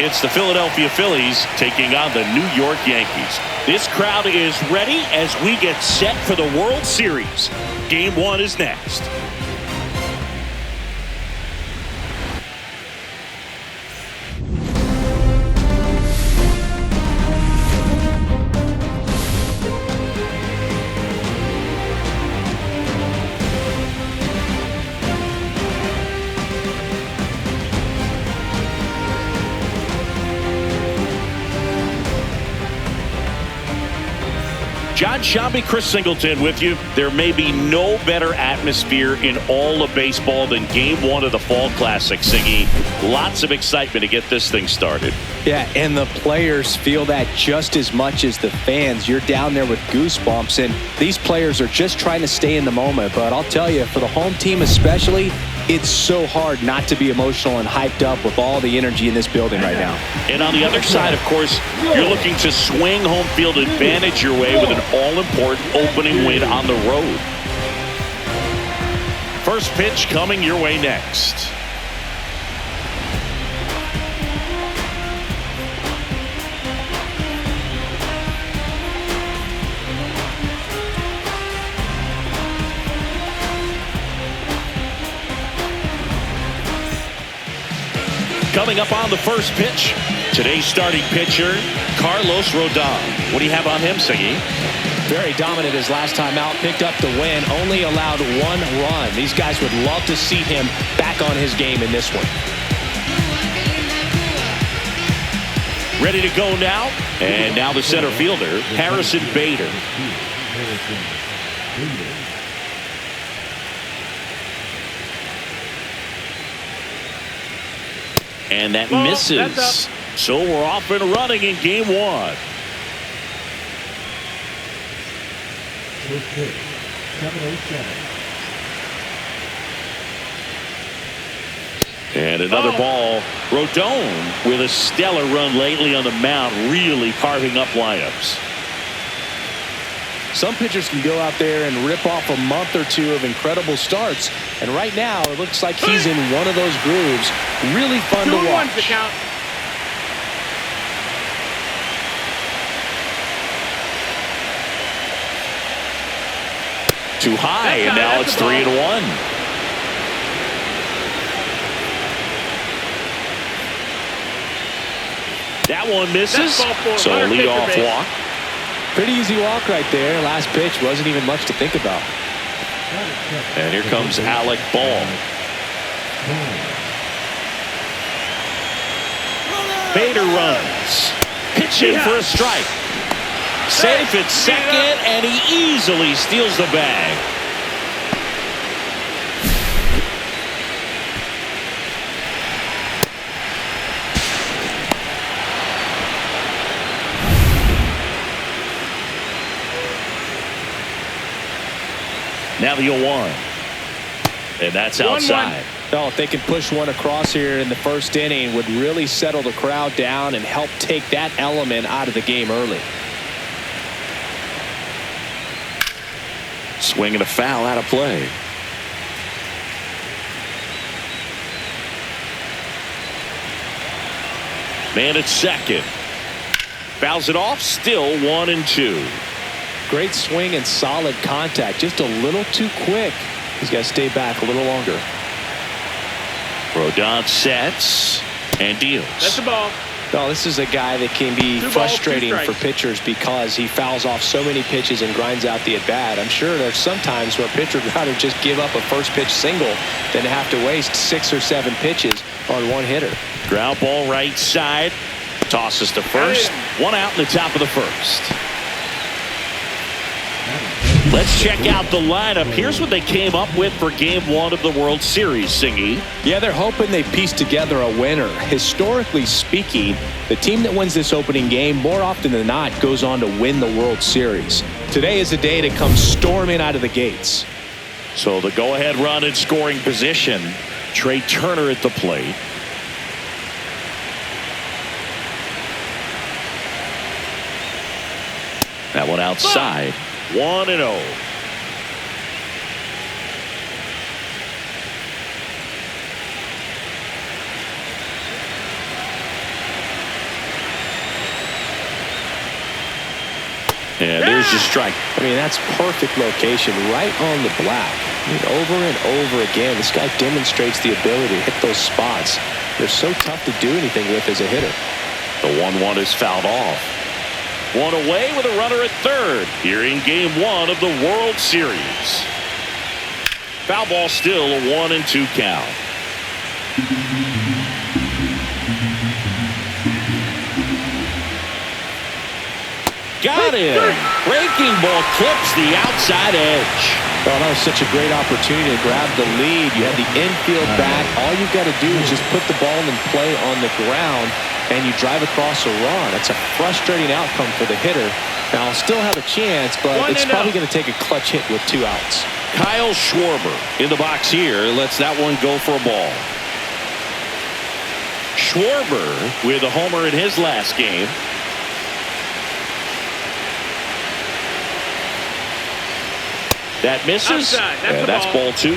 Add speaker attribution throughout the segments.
Speaker 1: It's the Philadelphia Phillies taking on the New York Yankees. This crowd is ready as we get set for the World Series. Game 1 is next. John Shambi, Chris Singleton with you. There may be no better atmosphere in all of baseball than Game 1 of the Fall Classic, Siggy. Lots of excitement to get this thing started.
Speaker 2: Yeah, and the players feel that just as much as the fans. You're down there with goosebumps, and these players are just trying to stay in the moment. But I'll tell you, for the home team especially, it's so hard not to be emotional and hyped up with all the energy in this building right now.
Speaker 1: And on the other side, of course, you're looking to swing home field advantage your way with an all-important opening win on the road. First pitch coming your way next. Coming up on the first pitch, today's starting pitcher, Carlos Rodon. What do you have on him, Siggy?
Speaker 3: Very dominant his last time out, picked up the win, only allowed 1 run. These guys would love to see him back on his game in this one.
Speaker 1: Ready to go now, and now the center fielder, Harrison Bader. And that misses. So we're off and running in Game 1. And another ball. Rodon with a stellar run lately on the mound, really carving up lineups.
Speaker 2: Some pitchers can go out there and rip off a month or two of incredible starts. And right now, it looks like he's in one of those grooves. Really fun to watch.
Speaker 1: Too high, and now it's 3-1. That one misses. So a leadoff walk.
Speaker 2: Pretty easy walk right there. Last pitch wasn't even much to think about.
Speaker 1: And here comes Alec Ball. Bader runs. Pitching for a strike. Safe at second, and he easily steals the bag. Now the 0-1. And that's outside.
Speaker 2: Oh, if they can push one across here in the first inning, would really settle the crowd down and help take that element out of the game early.
Speaker 1: Swing and a foul out of play. Man at second. Fouls it off. Still 1-2.
Speaker 2: Great swing and solid contact. Just a little too quick. He's got to stay back a little longer.
Speaker 1: Rodon sets and deals.
Speaker 4: That's the ball.
Speaker 2: No, this is a guy that can be frustrating for pitchers because he fouls off so many pitches and grinds out the at-bat. I'm sure there's some times where a pitcher would rather just give up a first pitch single than have to waste 6 or 7 pitches on one hitter.
Speaker 1: Ground ball right side. Tosses to first. 1 out in the top of the first. Let's check out the lineup. Here's what they came up with for Game 1 of the World Series, Singy.
Speaker 2: Yeah, they're hoping they piece together a winner. Historically speaking, the team that wins this opening game more often than not goes on to win the World Series. Today is the day to come storming out of the gates.
Speaker 1: So the go-ahead run in scoring position. Trey Turner at the plate. That one outside. 1-0. And there's your strike.
Speaker 3: I mean, that's perfect location right on the black. I mean, over and over again, this guy demonstrates the ability to hit those spots. They're so tough to do anything with as a hitter.
Speaker 1: The 1-1 is fouled off. One away with a runner at third here in game 1 of the World Series. Foul ball, still a 1-2 count. Got him. Breaking ball clips the outside edge.
Speaker 3: Oh, that was such a great opportunity to grab the lead. You have the infield back. All you've got to do is just put the ball in play on the ground, and you drive across a run. That's a frustrating outcome for the hitter. Now, I'll still have a chance, but it's probably going to take a clutch hit with 2 outs.
Speaker 1: Kyle Schwarber in the box here lets that one go for a ball. Schwarber with a homer in his last game. That misses. That's ball 2.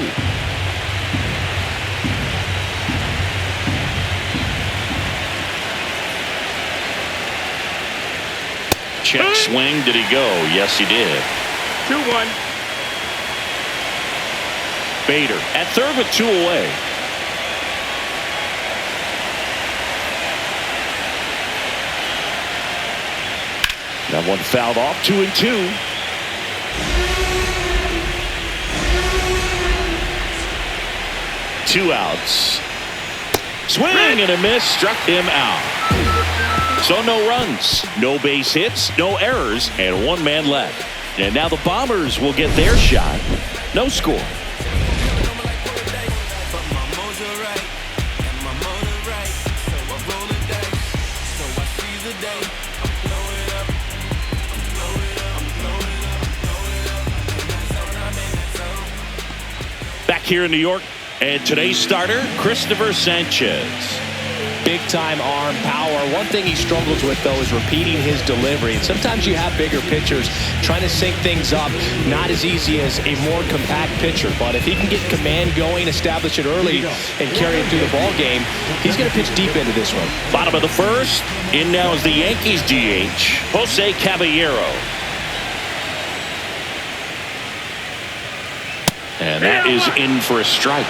Speaker 1: Check swing. Did he go? Yes, he did.
Speaker 4: 2-1.
Speaker 1: Bader at third with 2 away. That one fouled off. 2-2. Two outs. Swing and a miss. Struck him out. So no runs, no base hits, no errors, and 1 man left. And now the Bombers will get their shot. No score. Back here in New York, and today's starter, Christopher Sanchez.
Speaker 3: Big-time arm power. One thing he struggles with, though, is repeating his delivery. And sometimes you have bigger pitchers trying to sync things up. Not as easy as a more compact pitcher. But if he can get command going, establish it early, and carry it through the ball game, he's going to pitch deep into this one.
Speaker 1: Bottom of the first. In now is the Yankees DH, Jose Caballero. And that is in for a strike.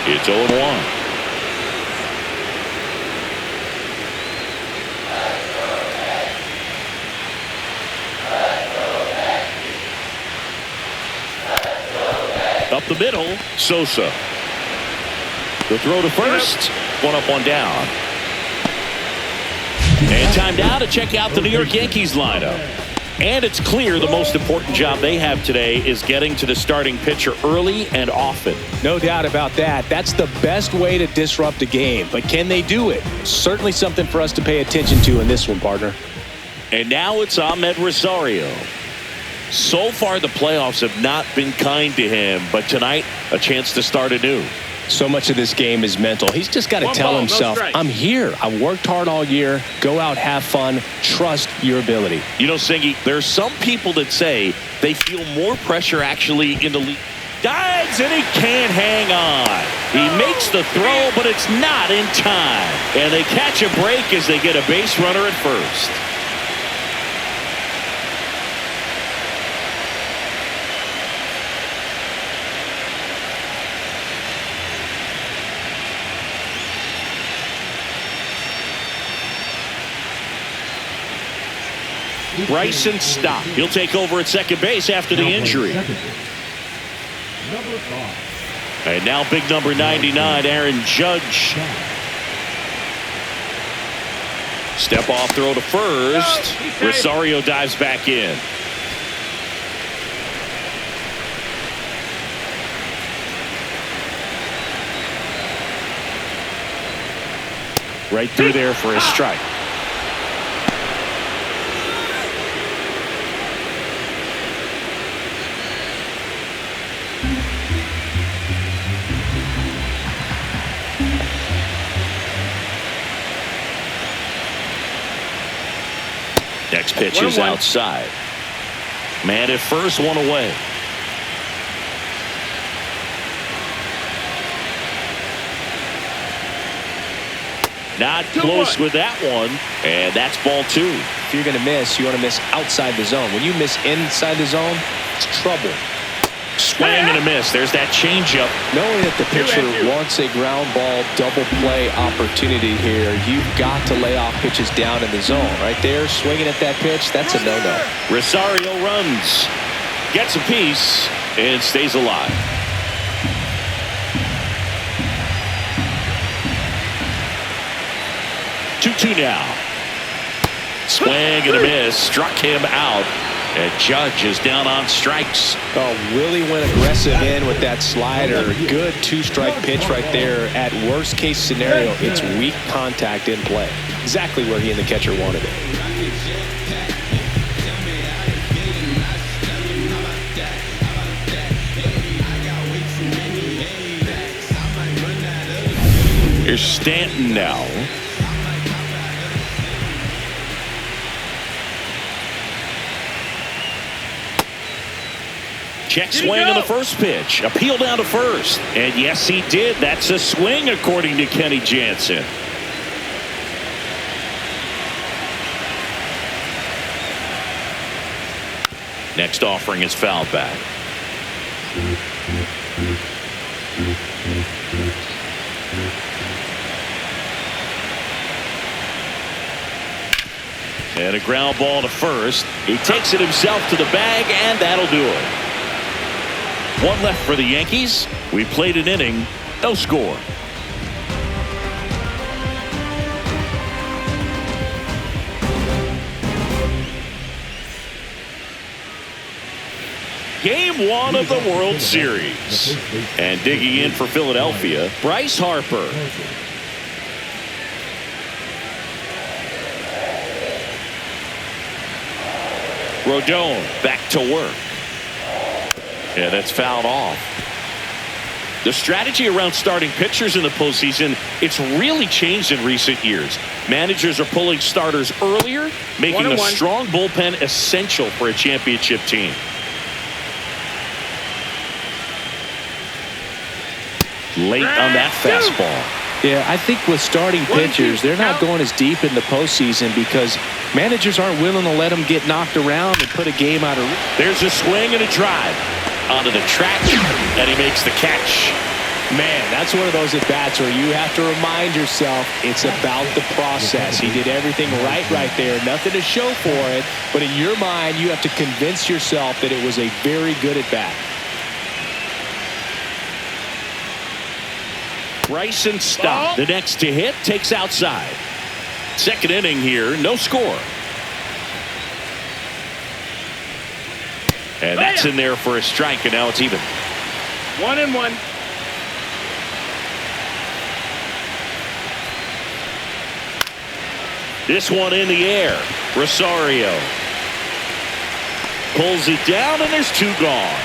Speaker 1: It's 0-1. Up the middle, Sosa. The throw to first. 1 up, 1 down. And time now to check out the New York Yankees lineup. And it's clear the most important job they have today is getting to the starting pitcher early and often.
Speaker 2: No doubt about that. That's the best way to disrupt a game. But can they do it? Certainly something for us to pay attention to in this one, partner.
Speaker 1: And now it's Ahmed Rosario. So far, the playoffs have not been kind to him, but tonight, a chance to start anew.
Speaker 2: So much of this game is mental. He's just got to tell himself, I'm here. I worked hard all year. Go out, have fun, trust your ability.
Speaker 1: You know, Singy, there are some people that say they feel more pressure actually in the league. Dives and he can't hang on. He makes the throw, but it's not in time. And they catch a break as they get a base runner at first. Bryson Stott. He'll take over at second base after the injury. And now big number 99, Aaron Judge. Step off throw to first. Rosario dives back in. Right through there for a strike. Next pitch is outside. Man at first, 1 away. Not close with that one, and that's ball 2.
Speaker 2: if you're going to miss, you want to miss outside the zone. When you miss inside the zone, it's trouble.
Speaker 1: Swing and a miss. There's that changeup.
Speaker 2: Knowing that the pitcher wants a ground ball double play opportunity here, you've got to lay off pitches down in the zone. Right there, swinging at that pitch, that's a no-no.
Speaker 1: Rosario runs, gets a piece, and stays alive. Two now. Swing and a miss. Struck him out. And Judge is down on strikes.
Speaker 2: Oh, really went aggressive in with that slider. Good two-strike pitch right there. At worst case scenario, it's weak contact in play. Exactly where he and the catcher wanted it.
Speaker 1: Here's Stanton now. Check swing on the first pitch. Appeal down to first. And yes, he did. That's a swing, according to Kenny Jansen. Next offering is foul back. And a ground ball to first. He takes it himself to the bag, and that'll do it. One left for the Yankees. We played an inning, no score. Game 1 of the World Series. And digging in for Philadelphia, Bryce Harper. Rodon back to work. Yeah, that's fouled off. The strategy around starting pitchers in the postseason, it's really changed in recent years. Managers are pulling starters earlier, making a strong bullpen essential for a championship team. Late on that fastball.
Speaker 2: Yeah, I think with starting pitchers, they're not going as deep in the postseason because managers aren't willing to let them get knocked around and put a game out of.
Speaker 1: There's a swing and a drive onto the track, and he makes the catch.
Speaker 2: Man, that's one of those at-bats where you have to remind yourself it's about the process. He did everything right there. Nothing to show for it, but in your mind, you have to convince yourself that it was a very good at-bat.
Speaker 1: Bryson Stott, the next to hit, takes outside. Second inning here, no score. And that's in there for a strike, and now it's even.
Speaker 4: 1-1.
Speaker 1: This one in the air. Rosario pulls it down, and there's two gone.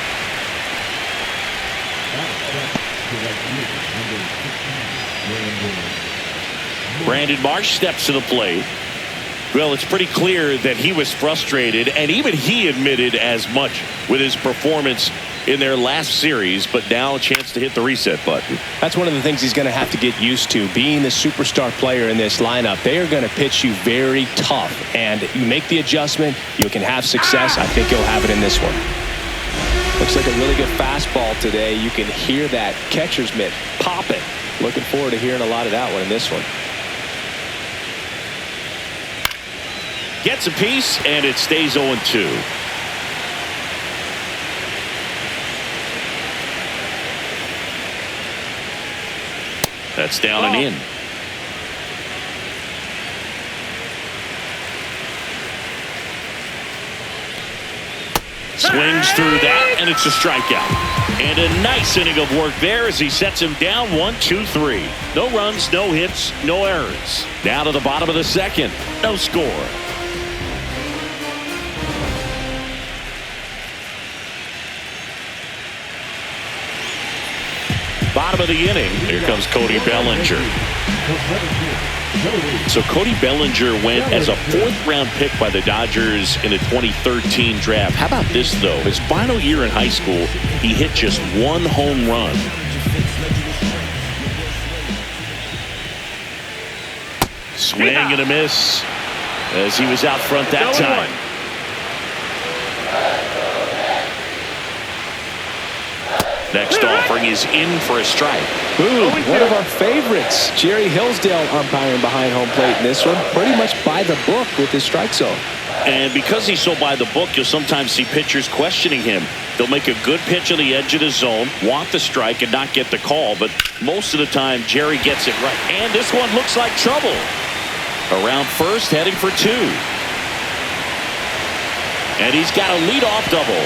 Speaker 1: Brandon Marsh steps to the plate. Well, it's pretty clear that he was frustrated, and even he admitted as much with his performance in their last series, but now a chance to hit the reset button.
Speaker 2: That's one of the things he's going to have to get used to, being the superstar player in this lineup. They are going to pitch you very tough, and you make the adjustment, you can have success. I think he'll have it in this one. Looks like a really good fastball today. You can hear that catcher's mitt popping. Looking forward to hearing a lot of that one in this one.
Speaker 1: Gets a piece, and it stays 0-2. That's down and in. Swings through that, and it's a strikeout. And a nice inning of work there as he sets him down 1-2-3. No runs, no hits, no errors. Down to the bottom of the second. No score. Bottom of the inning. Here comes Cody Bellinger. So Cody Bellinger went as a fourth-round pick by the Dodgers in the 2013 draft. How about this, though? His final year in high school, he hit just one home run. Swing and a miss. as he was out front that time. Next offering is in for a strike.
Speaker 2: Ooh, one of our favorites, Jerry Hillsdale, umpiring behind home plate in this one. Pretty much by the book with his strike zone.
Speaker 1: And because he's so by the book, you'll sometimes see pitchers questioning him. They'll make a good pitch on the edge of the zone, want the strike, and not get the call. But most of the time, Jerry gets it right. And this one looks like trouble. Around first, heading for two. And he's got a leadoff double.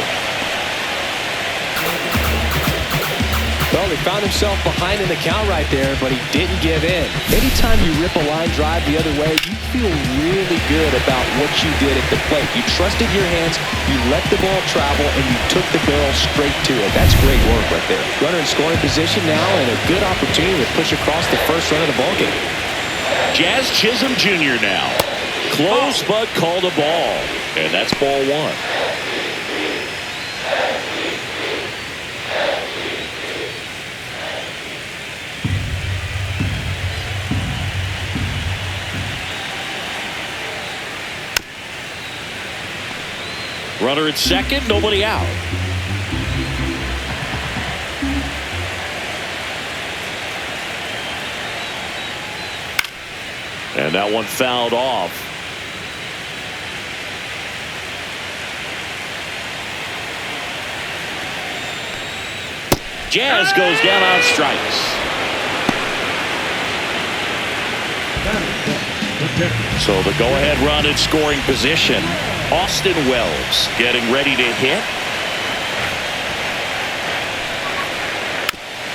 Speaker 2: Well, he found himself behind in the count right there, but he didn't give in. Anytime you rip a line drive the other way, you feel really good about what you did at the plate. You trusted your hands, you let the ball travel, and you took the barrel straight to it. That's great work right there. Runner in scoring position now, and a good opportunity to push across the first run of the ball game.
Speaker 1: Jazz Chisholm Jr. now. Close, but called a ball. And that's ball one. Runner at second, nobody out. And that one fouled off. Jazz goes down on strikes. So the go-ahead run in scoring position. Austin Wells getting ready to hit.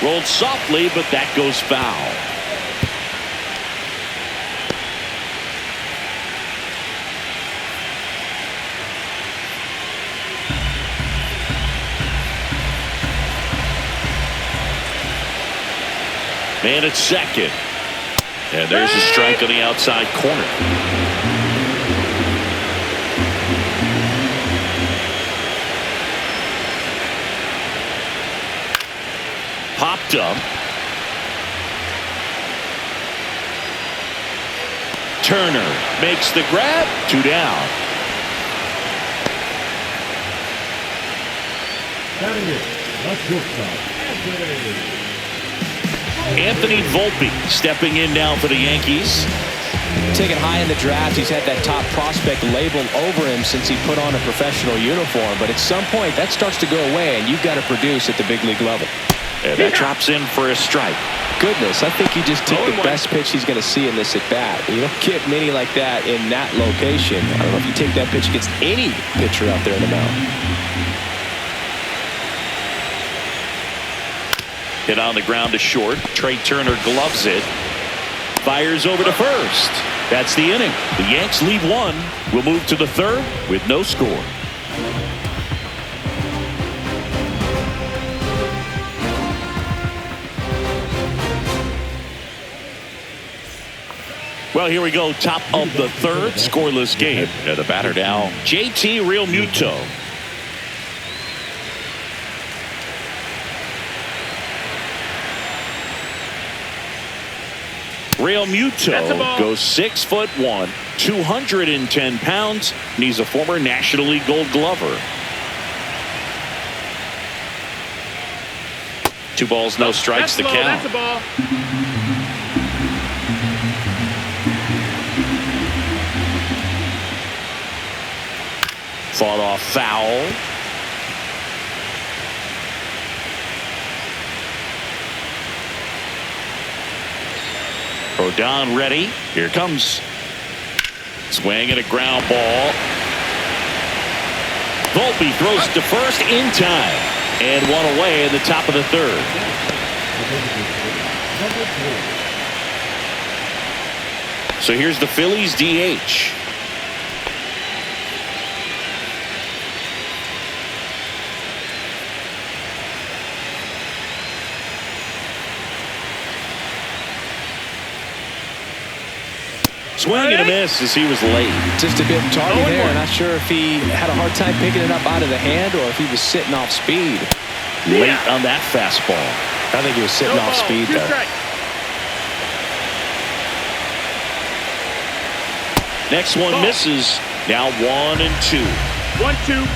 Speaker 1: Rolled softly, but that goes foul. Man at second. And there's a strike on the outside corner. Popped up. Turner makes the grab. 2 down. Anthony Volpe stepping in now for the Yankees.
Speaker 2: Taken high in the draft, he's had that top prospect labeled over him since he put on a professional uniform. But at some point, that starts to go away, and you've got to produce at the big league level.
Speaker 1: And that drops in for a strike.
Speaker 2: Goodness, I think he just took the best pitch he's going to see in this at bat. You don't get many like that in that location. I don't know if you take that pitch against any pitcher out there in the mound.
Speaker 1: Hit on the ground to short. Trey Turner gloves it. Fires over to first. That's the inning. The Yanks leave one. We'll move to the third with no score. Well, here we go. Top of the third. Scoreless game. And the batter now, JT Realmuto. Realmuto goes 6'1", 210 pounds, and he's a former National League Gold Glover. 2 balls, no strikes, the count.
Speaker 4: That's a ball.
Speaker 1: Fought off foul. Rodon ready. Here comes. Swing and a ground ball. Volpe throws to first in time. And one away in the top of the third. So here's the Phillies DH. Swing and a miss as he was late.
Speaker 2: Just a bit tardy there. Not sure if he had a hard time picking it up out of the hand or if he was sitting off speed.
Speaker 1: Late on that fastball.
Speaker 2: I think he was sitting off speed there.
Speaker 1: Next one
Speaker 4: Ball.
Speaker 1: misses. Now 1-2.
Speaker 4: 1-2.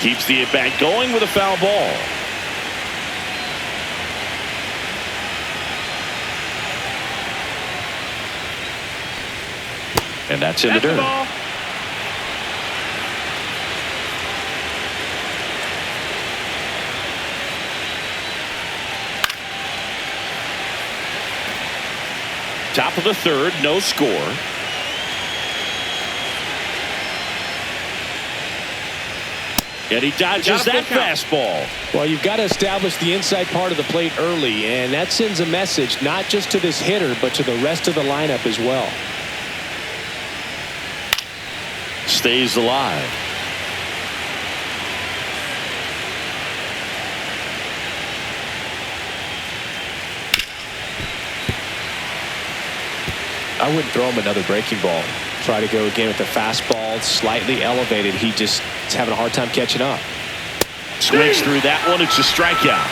Speaker 1: Keeps the at-bat going with a foul ball. And that's in the dirt.
Speaker 4: Ball.
Speaker 1: Top of the third, no score. And he dodges that fastball.
Speaker 3: Well, you've got to establish the inside part of the plate early, and that sends a message not just to this hitter, but to the rest of the lineup as well.
Speaker 1: Stays alive.
Speaker 3: I wouldn't throw him another breaking ball. Try to go again with the fastball, slightly elevated. He just is having a hard time catching up.
Speaker 1: Swings through that one. It's a strikeout.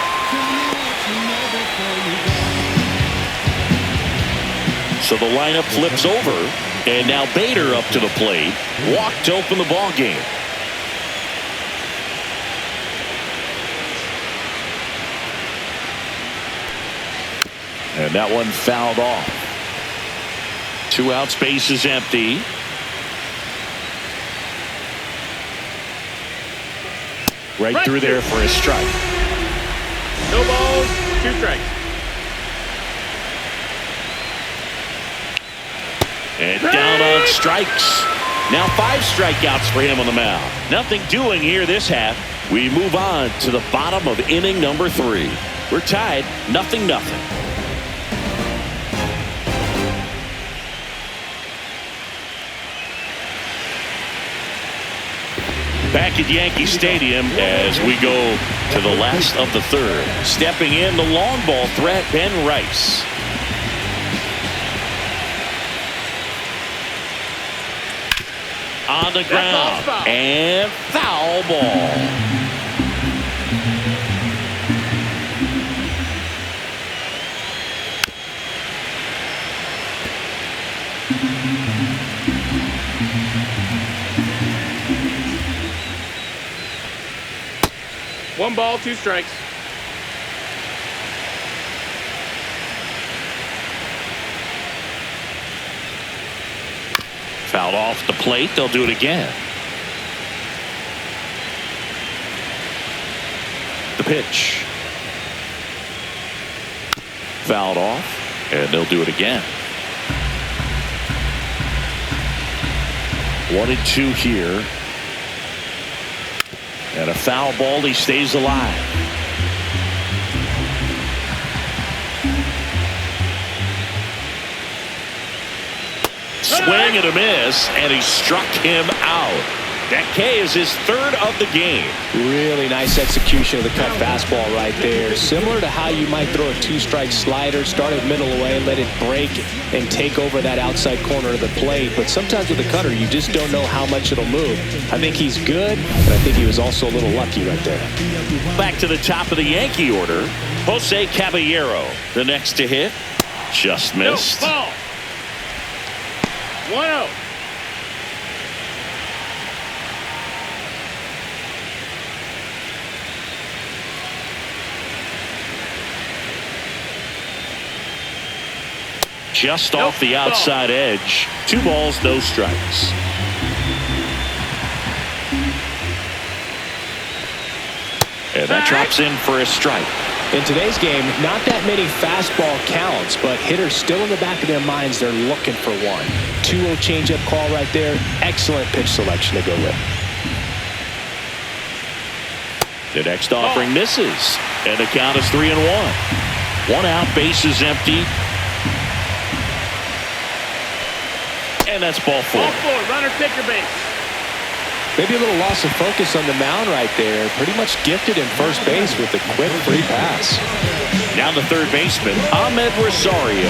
Speaker 1: So the lineup flips over, and now Bader up to the plate. Walk to open the ball game. And that one fouled off. 2 outs, base is empty. Right through there for a strike.
Speaker 4: No balls, 2 strikes.
Speaker 1: And down on strikes. Now 5 strikeouts for him on the mound. Nothing doing here this half. We move on to the bottom of inning number 3. We're tied 0-0. Back at Yankee Stadium as we go to the last of the third. Stepping in the long ball threat, Ben Rice. On the ground and foul ball.
Speaker 4: One ball, 2 strikes.
Speaker 1: Fouled off the plate. They'll do it again. The pitch. Fouled off, and they'll do it again. 1-2 here. And a foul ball. He stays alive. Swing and a miss, and he struck him out. That K is his 3rd of the game.
Speaker 3: Really nice execution of the cut fastball right there. Similar to how you might throw a 2-strike slider, start it middle away, let it break and take over that outside corner of the plate. But sometimes with the cutter, you just don't know how much it'll move. I think he's good, and I think he was also a little lucky right there.
Speaker 1: Back to the top of the Yankee order. Jose Caballero, the next to hit. Just missed.
Speaker 4: No, ball. 1-0.
Speaker 1: Just off the outside edge. 2 balls, no strikes. And that drops in for a strike.
Speaker 3: In today's game, not that many fastball counts, but hitters still in the back of their minds, they're looking for one. 2-0 changeup call right there. Excellent pitch selection to go with.
Speaker 1: The next offering misses, and the count is 3-1. 1 out, base is empty. And that's ball 4.
Speaker 4: Ball 4, runner take your base.
Speaker 3: Maybe a little loss of focus on the mound right there. Pretty much gifted in first base with a quick free pass.
Speaker 1: Now the third baseman, Ahmed Rosario,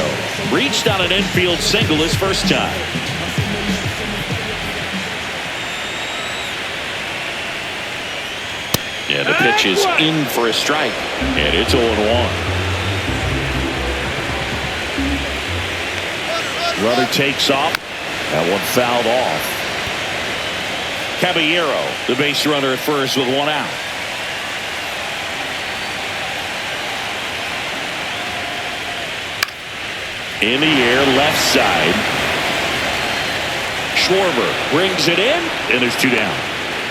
Speaker 1: reached on an infield single his first time. Yeah, the pitch is in for a strike, and it's 0-1. Runner takes off. That one fouled off. Caballero, the base runner at first with one out. In the air, left side. Schwarber brings it in, and there's two down.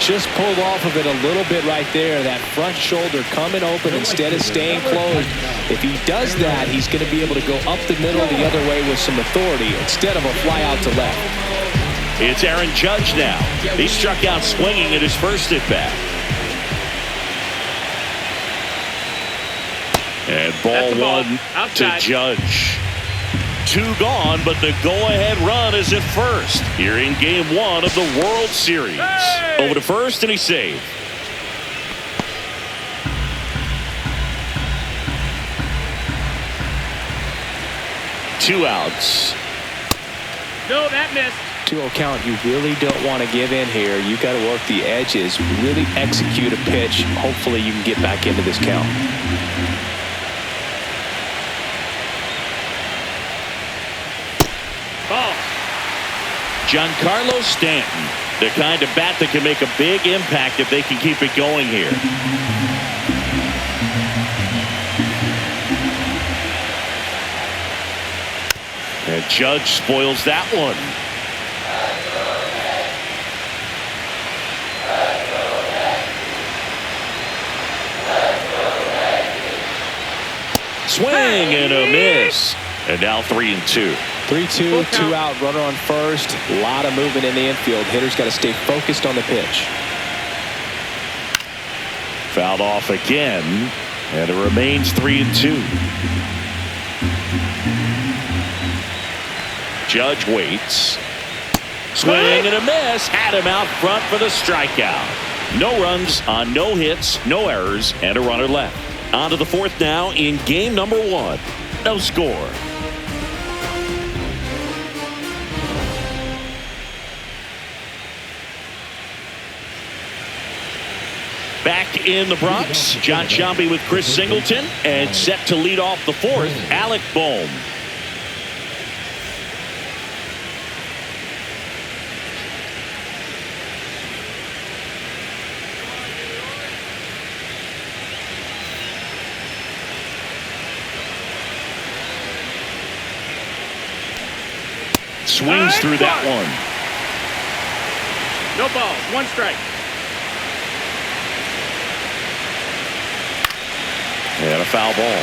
Speaker 3: Just pulled off of it a little bit right there. That front shoulder coming open instead of staying closed. If he does that, he's going to be able to go up the middle the other way with some authority instead of a fly out to left.
Speaker 1: It's Aaron Judge now. He struck out swinging at his first at bat. And ball one to Judge. Two gone, but the go-ahead run is at first here in Game 1 of the World Series. Hey! Over to first, and he saved. Two outs.
Speaker 4: No, that missed.
Speaker 3: 2-0 count. You really don't want to give in here. You got to work the edges, really execute a pitch. Hopefully you can get back into this count.
Speaker 4: Ball.
Speaker 1: Giancarlo Stanton, the kind of bat that can make a big impact if they can keep it going here. And Judge spoils that one. Swing and a miss. And now 3-2.
Speaker 3: 3-2, 2 out, runner on first. A lot of movement in the infield. Hitter's got to stay focused on the pitch.
Speaker 1: Fouled off again, and it remains 3-2. Judge waits. Swing and a miss. Had him out front for the strikeout. No runs on no hits, no errors, and a runner left. On to the fourth now in game number 1. No score. Back in the Bronx, John Sciambi with Chris Singleton, and set to lead off the fourth, Alec Bohm. Swings through that one.
Speaker 4: No balls, one strike.
Speaker 1: And a foul ball.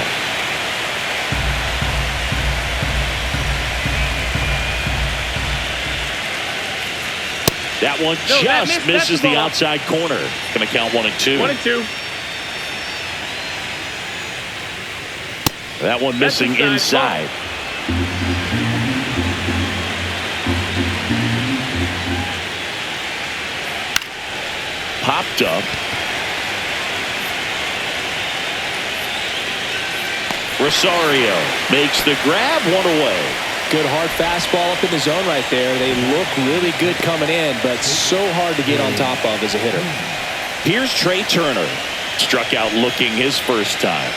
Speaker 1: That one just misses the outside corner. Going to count 1-2.
Speaker 4: 1-2.
Speaker 1: That one missing inside. Popped up. Rosario makes the grab, one away.
Speaker 3: Good hard fastball up in the zone right there. They look really good coming in, but so hard to get on top of as a hitter.
Speaker 1: Here's Trey Turner. Struck out looking his first time.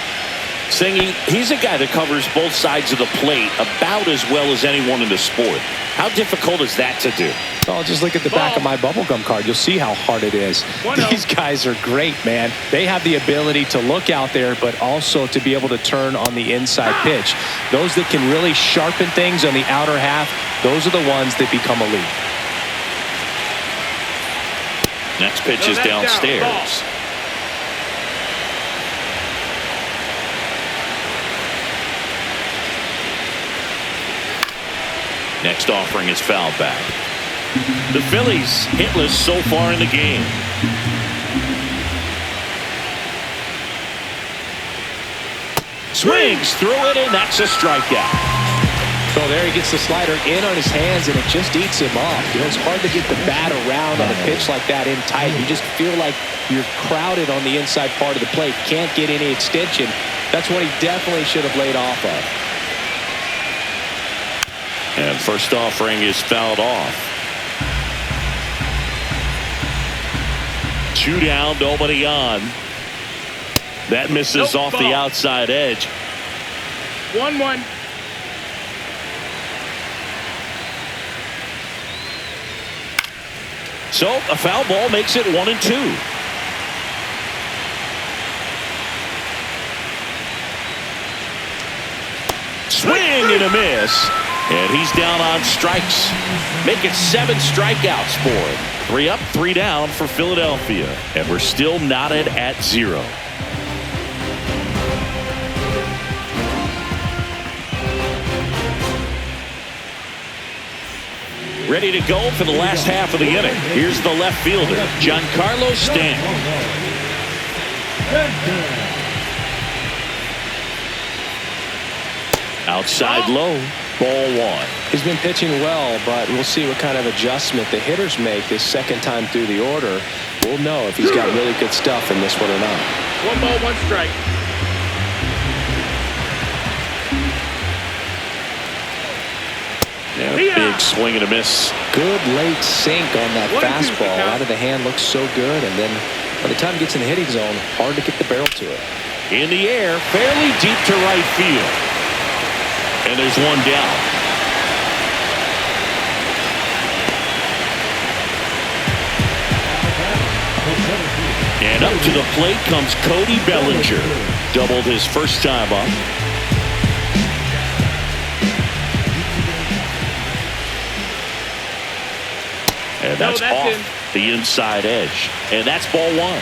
Speaker 1: Singy, he's a guy that covers both sides of the plate about as well as anyone in the sport. How difficult is that to do?
Speaker 3: Oh, just look at the back of my bubblegum card. You'll see how hard it is. These guys are great, man. They have the ability to look out there, but also to be able to turn on the inside pitch. Those that can really sharpen things on the outer half, those are the ones that become elite.
Speaker 1: Next pitch is downstairs. Next offering is fouled back. The Phillies hitless so far in the game. Swings through it, and that's a strikeout.
Speaker 3: So there he gets the slider in on his hands, and it just eats him off. You know, it's hard to get the bat around on a pitch like that in tight. You just feel like you're crowded on the inside part of the plate. Can't get any extension. That's what he definitely should have laid off of.
Speaker 1: And first offering is fouled off. 2 down, nobody on. That misses off the outside edge.
Speaker 4: 1-1.
Speaker 1: So a foul ball makes it 1-2. Swing and a miss. And he's down on strikes. Make it 7 strikeouts for him. 3 up, 3 down for Philadelphia. And we're still knotted at 0. Ready to go for the last half of the inning. Here's the left fielder, Giancarlo Stanton. Outside low, ball 1.
Speaker 2: He's been pitching well, but we'll see what kind of adjustment the hitters make this second time through the order. We'll know if he's got really good stuff in this one or not.
Speaker 4: 1 ball, 1 strike.
Speaker 1: Yeah, big swing and a miss.
Speaker 2: Good late sink on that
Speaker 4: 1-2
Speaker 2: fastball.
Speaker 4: count.
Speaker 2: Out of the hand looks so good, and then by the time it gets in the hitting zone, hard to get the barrel to it.
Speaker 1: In the air, fairly deep to right field. And there's 1 down. And up to the plate comes Cody Bellinger. Doubled his first time up. And that's off the inside edge. And that's ball 1.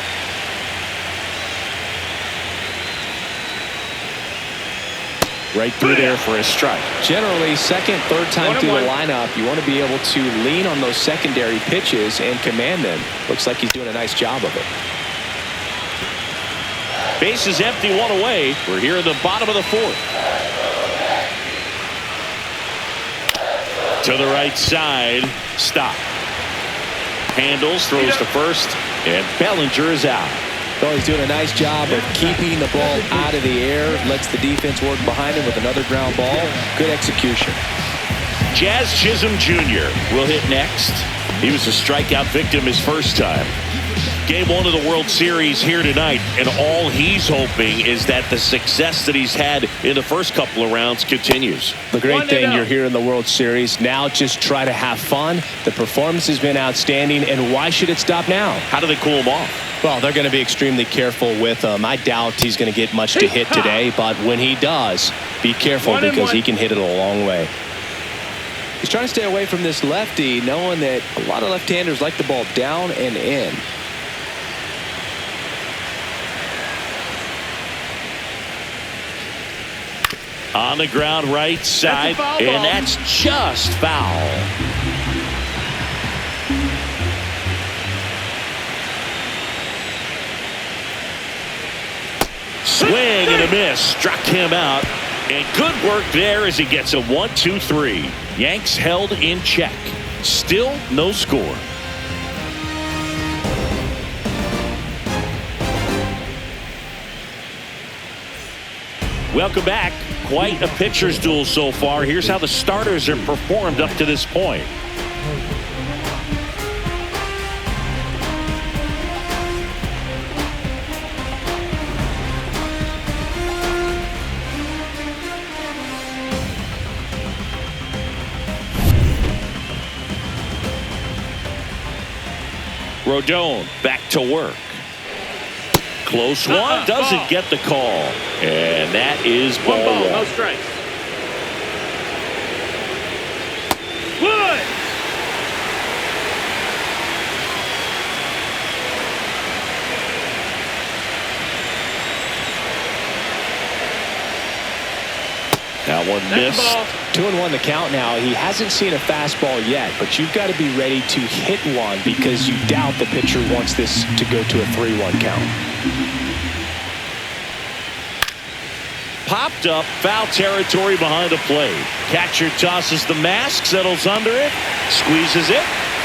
Speaker 1: Right through there for a strike.
Speaker 2: Generally, second, third time through the lineup, you want to be able to lean on those secondary pitches and command them. Looks like he's doing a nice job of it.
Speaker 1: Base is empty, 1 away. We're here in the bottom of the 4th. To the right side. Stop. Handles, throws to first, and Bellinger is out.
Speaker 2: Well, he's doing a nice job of keeping the ball out of the air. Lets the defense work behind him with another ground ball. Good execution.
Speaker 1: Jazz Chisholm Jr. will hit next. He was a strikeout victim his first time. Game 1 of the World Series here tonight, and all he's hoping is that the success that he's had in the first couple of rounds continues.
Speaker 3: The great thing, you're here in the World Series. Now just try to have fun. The performance has been outstanding, and why should it stop now?
Speaker 1: How do they cool him off?
Speaker 3: Well, they're going to be extremely careful with him. I doubt he's going to get much to hit today, but when he does, be careful because he can hit it a long way.
Speaker 2: He's trying to stay away from this lefty, knowing that a lot of left-handers like the ball down and in.
Speaker 1: On the ground right side, and that's just foul. Swing and a miss. Struck him out. And good work there as he gets a 1-2-3. Yanks held in check. Still no score. Welcome back. Quite a pitcher's duel so far. Here's how the starters have performed up to this point. Rodon back to work. Close one, doesn't get the call. And that is ball 1.
Speaker 4: No strikes. Wood.
Speaker 1: That one missed.
Speaker 2: 2-1 the count now. He hasn't seen a fastball yet, but you've got to be ready to hit one because you doubt the pitcher wants this to go to a 3-1 count.
Speaker 1: Popped up, foul territory behind the plate. Catcher tosses the mask, settles under it, squeezes it,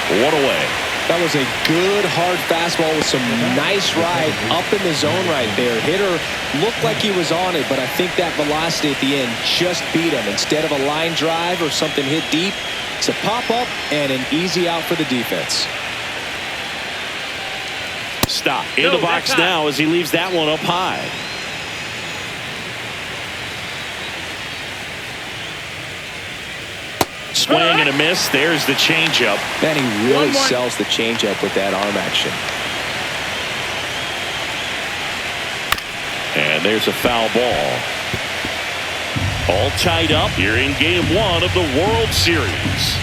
Speaker 1: 1 away.
Speaker 2: That was a good hard fastball with some nice ride up in the zone right there. Hitter looked like he was on it, but I think that velocity at the end just beat him. Instead of a line drive or something hit deep, it's a pop up and an easy out for the defense.
Speaker 1: Stop in the box now as he leaves that one up high. swing and a miss. There's the changeup.
Speaker 2: Man, he really sells the changeup with that arm action.
Speaker 1: And there's a foul ball. All tied up here in Game 1 of the World Series.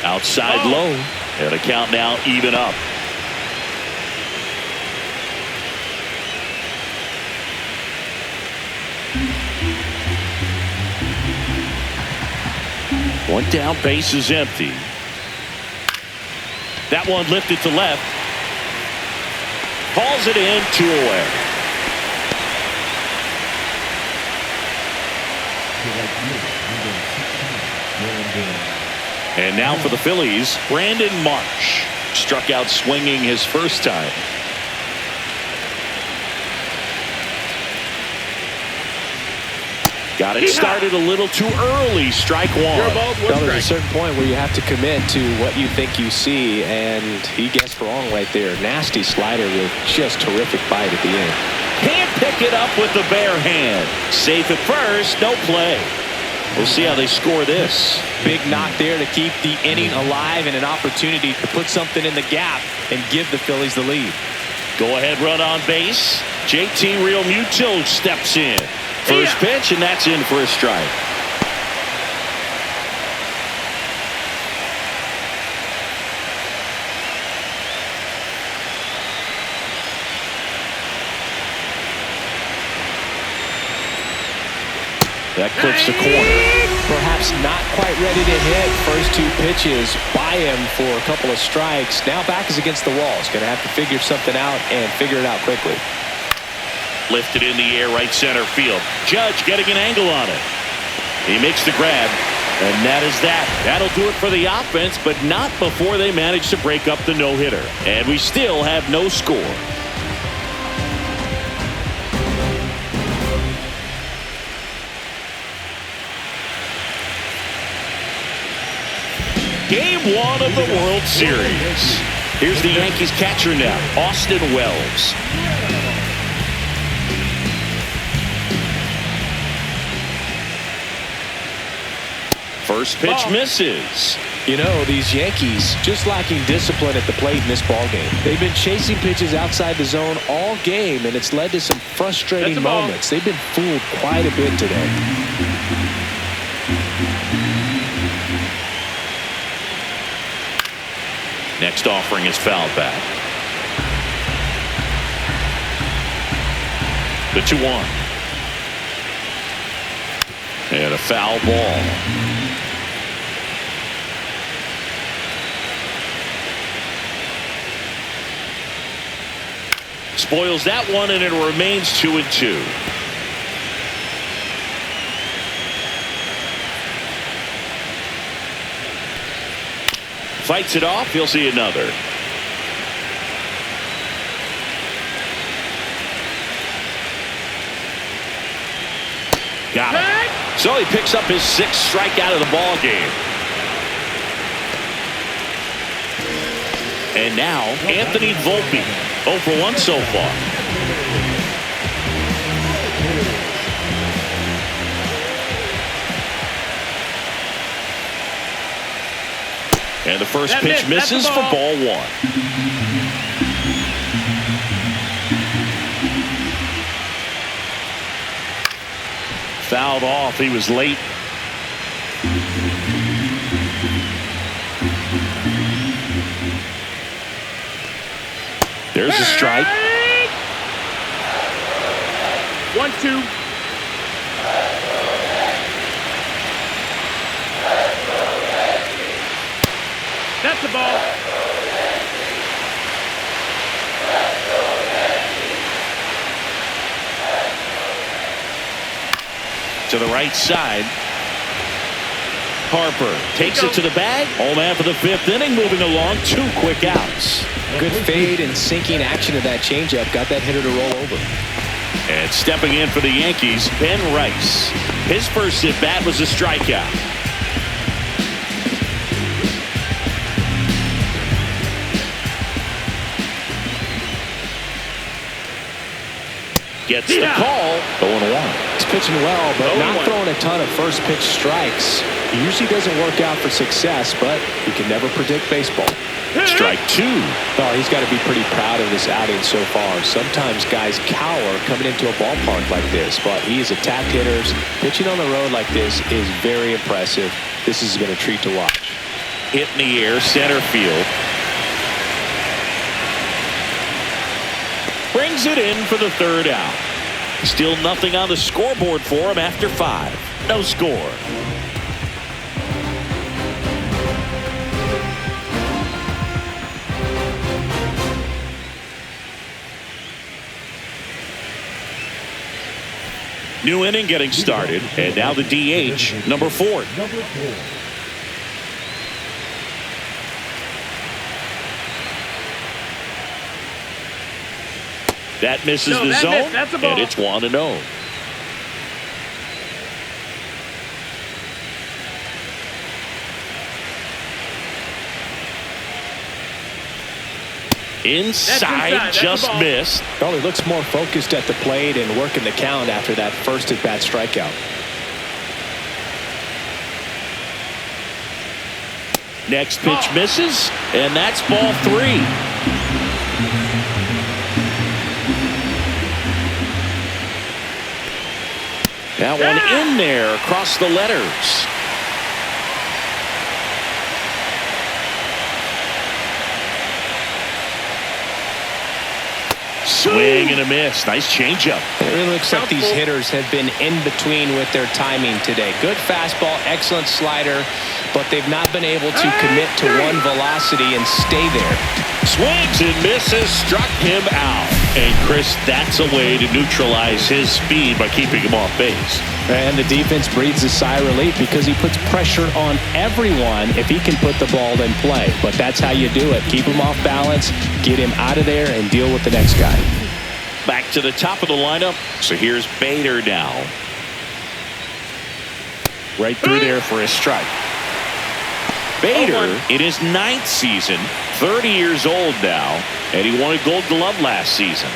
Speaker 1: Outside low. And a count now even up. One down, base is empty. That one lifted to left. Calls it in, 2 away. And now for the Phillies, Brandon Marsh. Struck out swinging his first time. Got it started a little too early. Strike one.
Speaker 2: Well, there's a certain point where you have to commit to what you think you see, and he guessed wrong right there. Nasty slider with just terrific bite at the end.
Speaker 1: Can't pick it up with the bare hand. Safe at first, no play. We'll see how they score this.
Speaker 3: Big knock there to keep the inning alive and an opportunity to put something in the gap and give the Phillies the lead.
Speaker 1: Go ahead run on base. JT Realmuto steps in. First pitch, and that's in for a strike. That clips the corner.
Speaker 3: Perhaps not quite ready to hit. First 2 pitches by him for a couple of strikes. Now back is against the wall. He's going to have to figure something out and figure it out quickly.
Speaker 1: Lifted in the air, right center field. Judge getting an angle on it. He makes the grab, and that is that. That'll do it for the offense, but not before they manage to break up the no-hitter. And we still have no score. Game 1 of the World Series. Here's the Yankees catcher now, Austin Wells. First pitch misses.
Speaker 2: You know, these Yankees just lacking discipline at the plate in this ballgame. They've been chasing pitches outside the zone all game, and it's led to some frustrating moments. They've been fooled quite a bit today.
Speaker 1: Next offering is fouled back. The 2-1. And a foul ball. Spoils that one, and it remains 2-2. Fights it off. He'll see another. Got it. So he picks up his 6th strikeout of the ball game. And now Anthony Volpe, 0 for 1 so far. And the first pitch misses for ball 1. Fouled off. He was late. There's a strike.
Speaker 4: 1-2. That's the ball.
Speaker 1: To the right side. Harper takes it to the bag. Home after the 5th inning, moving along. 2 quick outs.
Speaker 2: Good fade and sinking action of that changeup. Got that hitter to roll over.
Speaker 1: And stepping in for the Yankees, Ben Rice. His first at bat was a strikeout. Gets the call. 0-1.
Speaker 3: pitching well, but not
Speaker 4: 0-1.
Speaker 3: throwing a ton of first pitch strikes. He usually doesn't work out for success, but you can never predict baseball.
Speaker 1: Strike two.
Speaker 3: Oh, he's got to be pretty proud of this outing so far. Sometimes guys cower coming into a ballpark like this, but he's attacked hitters. Pitching on the road like this is very impressive. This has been a treat to watch.
Speaker 1: Hit in the air, center field. Brings it in for the third out. Still nothing on the scoreboard for him after 5. No score. New inning getting started, and now the DH, number 4. That misses the zone,
Speaker 4: that's a ball.
Speaker 1: and it's 1-0. Inside, just missed.
Speaker 3: Well, he looks more focused at the plate and working the count after that first at-bat strikeout.
Speaker 1: Next pitch misses, and that's ball 3. That one in there across the letters. Swing and a miss. Nice changeup.
Speaker 3: It really looks like these hitters have been in between with their timing today. Good fastball, excellent slider, but they've not been able to commit to one velocity and stay there.
Speaker 1: Swings and misses, struck him out. And Chris, that's a way to neutralize his speed by keeping him off base.
Speaker 3: And the defense breathes a sigh of relief because he puts pressure on everyone if he can put the ball in play. But that's how you do it. Keep him off balance, get him out of there, and deal with the next guy.
Speaker 1: Back to the top of the lineup. So here's Bader now. Right through there for a strike. Bader in his 9th season, 30 years old now, and he won a Gold Glove last season.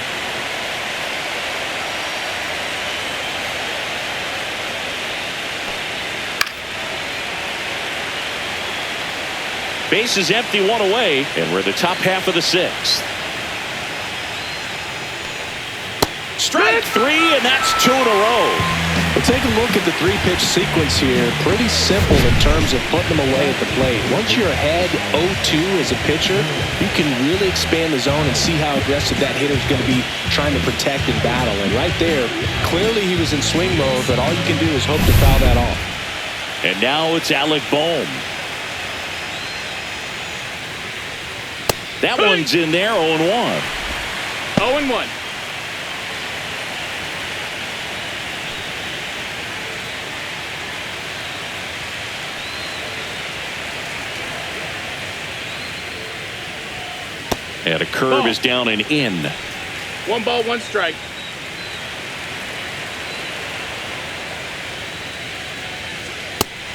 Speaker 1: Base is empty, 1 away, and we're in the top half of the 6th. Strike 3, and that's 2 in a row.
Speaker 3: Well, take a look at the 3-pitch sequence here. Pretty simple in terms of putting them away at the plate. Once you're ahead 0-2 as a pitcher, you can really expand the zone and see how aggressive that hitter is going to be trying to protect and battle. And right there, clearly he was in swing mode, but all you can do is hope to foul that off.
Speaker 1: And now it's Alec Bohm. That one's in there, 0-1.
Speaker 4: 0-1.
Speaker 1: And a curve is down and in.
Speaker 4: 1 ball, 1 strike.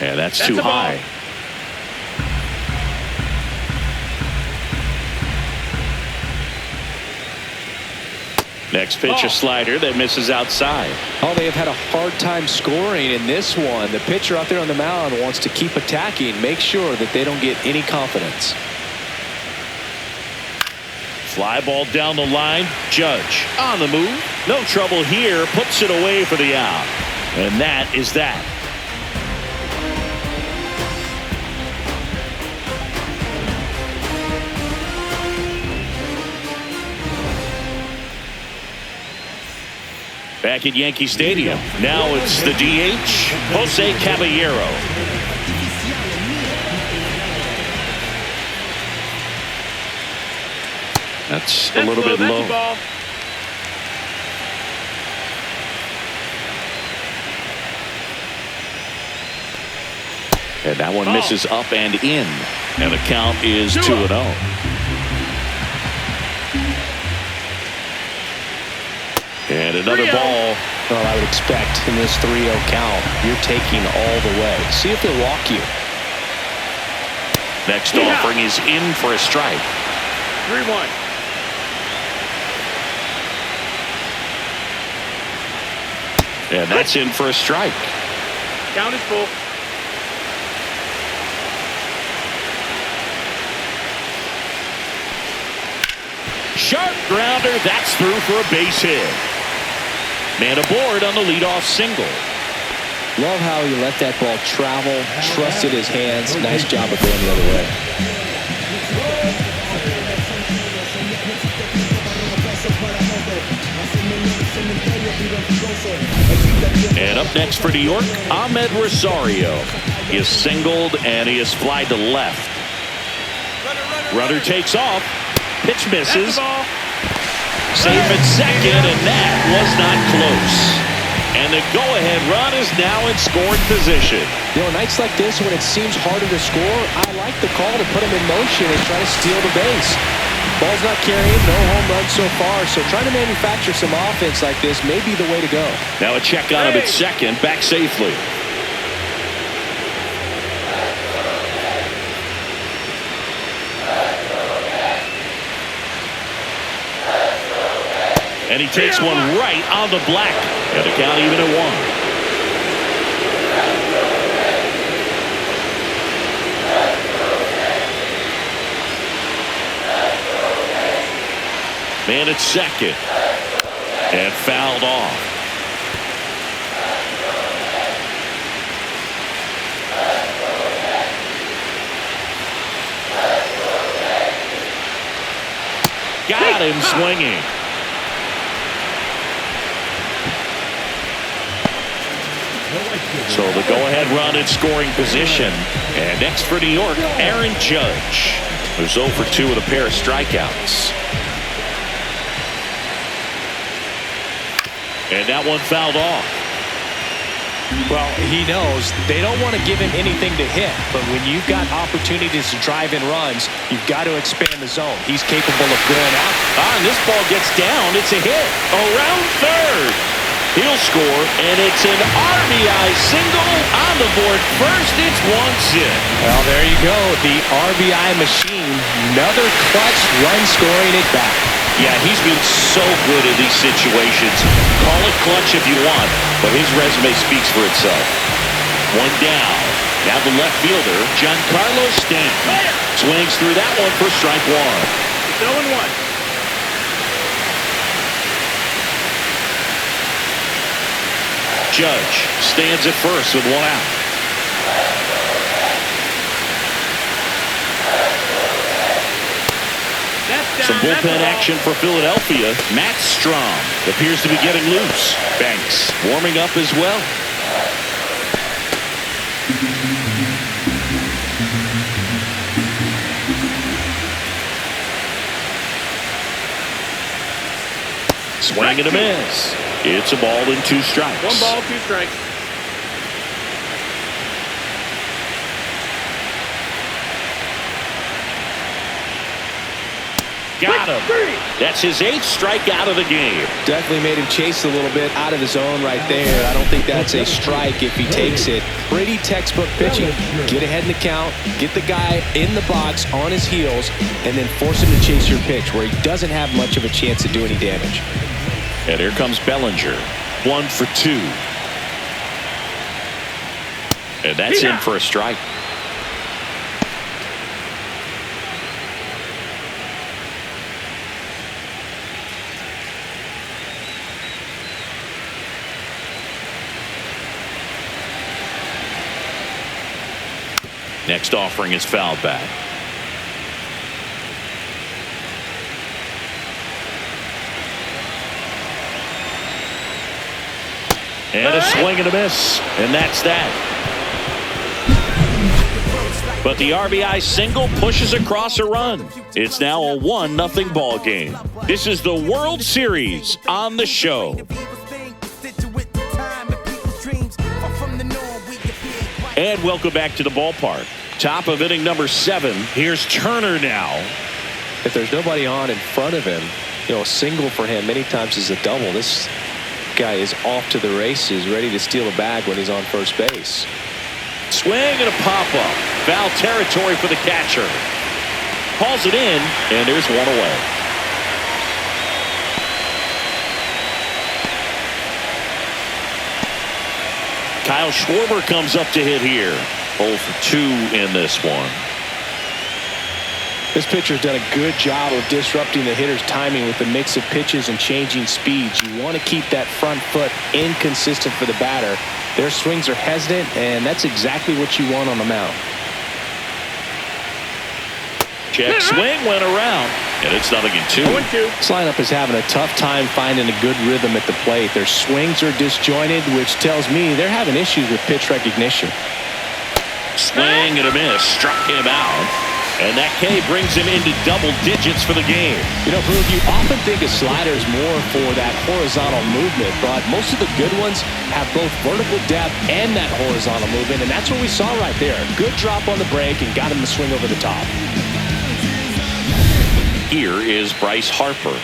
Speaker 1: And that's too high. Next pitch, a slider that misses outside.
Speaker 3: Oh, they have had a hard time scoring in this one. The pitcher out there on the mound wants to keep attacking, make sure that they don't get any confidence.
Speaker 1: Fly ball down the line. Judge on the move. No trouble here. Puts it away for the out. And that is that. Back at Yankee Stadium. Now it's the DH, Jose Caballero. That's a little bit low.
Speaker 4: Ball.
Speaker 1: And that one misses up and in. And the count is 2-0. And another ball.
Speaker 3: Well, I would expect in this 3-0 count, you're taking all the way. See if they'll walk you.
Speaker 1: Next offering is in for a strike.
Speaker 4: 3-1.
Speaker 1: And that's in for a strike.
Speaker 4: Count is full.
Speaker 1: Sharp grounder. That's through for a base hit. Man aboard on the leadoff single.
Speaker 2: Love how he let that ball travel, trusted his hands. Nice job of going the other way.
Speaker 1: And up next for New York, Ahmed Rosario. He is singled and he is flied to left. Runner takes off. Pitch misses. Safe at second, and that was not close. And the go-ahead run is now in scoring position.
Speaker 2: You know, nights like this when it seems harder to score, I like the call to put him in motion and try to steal the base. Ball's not carrying, no home runs so far, so trying to manufacture some offense like this may be the way to go.
Speaker 1: Now a check on him at second, back safely. And he takes one right on the black. And the count even at 1. Man at second. And fouled off. Got him swinging. So the go-ahead run in scoring position. And next for New York, Aaron Judge, who's 0 for 2 with a pair of strikeouts. And that one fouled off.
Speaker 3: Well, he knows they don't want to give him anything to hit, but when you've got opportunities to drive in runs, you've got to expand the zone. He's capable of going out.
Speaker 1: And this ball gets down. It's a hit. Around third. He'll score, and it's an RBI single on the board first. It's 1-0.
Speaker 3: Well, there you go. The RBI machine. Another clutch run scoring it back.
Speaker 1: Yeah, he's been so good in these situations. Call it clutch if you want, but his resume speaks for itself. One down. Now the left fielder, Giancarlo Stanton. Swings through that one for strike one.
Speaker 4: It's 0-1.
Speaker 1: Judge stands at first with one out. Some bullpen action for Philadelphia. Matt Strom appears to be getting loose. Banks warming up as well. Swing and a miss. It's a ball and 2 strikes.
Speaker 4: 1 ball, 2 strikes.
Speaker 1: Got him. That's his 8th strikeout of the game.
Speaker 2: Definitely made him chase a little bit out of the zone right there. I don't think that's a strike if he takes it. Pretty textbook pitching. Get ahead in the count, get the guy in the box on his heels, and then force him to chase your pitch where he doesn't have much of a chance to do any damage.
Speaker 1: And here comes Bellinger. 1 for 2. And that's in for a strike. Next offering is fouled back. And a swing and a miss. And that's that. But the RBI single pushes across a run. It's now a 1-0 ball game. This is the World Series on the show. And welcome back to the ballpark. Top of inning number 7. Here's Turner now.
Speaker 2: If there's nobody on in front of him, you know, a single for him many times is a double. This guy is off to the races, ready to steal a bag when he's on first base.
Speaker 1: Swing and a pop-up. Foul territory for the catcher. Hauls it in, and there's one away. Kyle Schwarber comes up to hit here. 0 for 2 in this one.
Speaker 3: This pitcher's done a good job of disrupting the hitter's timing with the mix of pitches and changing speeds. You want to keep that front foot inconsistent for the batter. Their swings are hesitant, and that's exactly what you want on the mound.
Speaker 1: Check swing went around, and it's 0-2.
Speaker 3: This lineup is having a tough time finding a good rhythm at the plate. Their swings are disjointed, which tells me they're having issues with pitch recognition.
Speaker 1: Swing and a miss, struck him out. And that K brings him into double digits for the game.
Speaker 3: You know, Boog, you often think a slider is more for that horizontal movement, but most of the good ones have both vertical depth and that horizontal movement, and that's what we saw right there. Good drop on the break and got him to swing over the top.
Speaker 1: Here is Bryce Harper.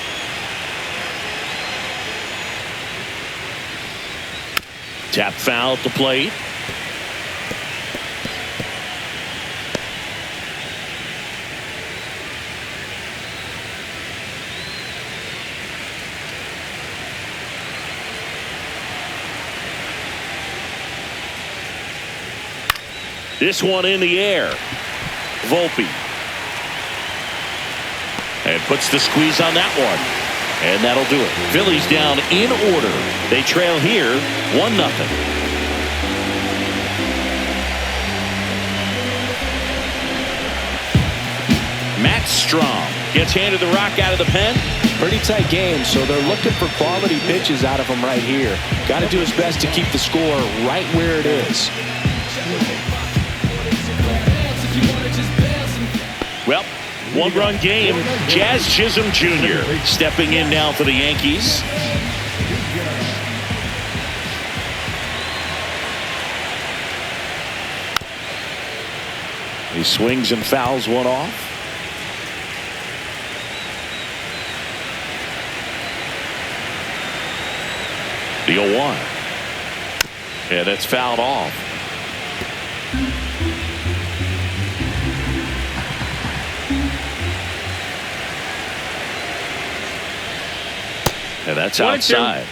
Speaker 1: Tap foul at the plate. This one in the air. Volpe. And puts the squeeze on that one. And that'll do it. Phillies down in order. They trail here 1-0. Matt Strom gets handed the rock out of the pen.
Speaker 3: Pretty tight game, so they're looking for quality pitches out of him right here. Got to do his best to keep the score right where it is.
Speaker 1: Well, one-run game. Jazz Chisholm Jr. stepping in now for the Yankees. He swings and fouls one off. The 0-1. And it's fouled off. And that's outside.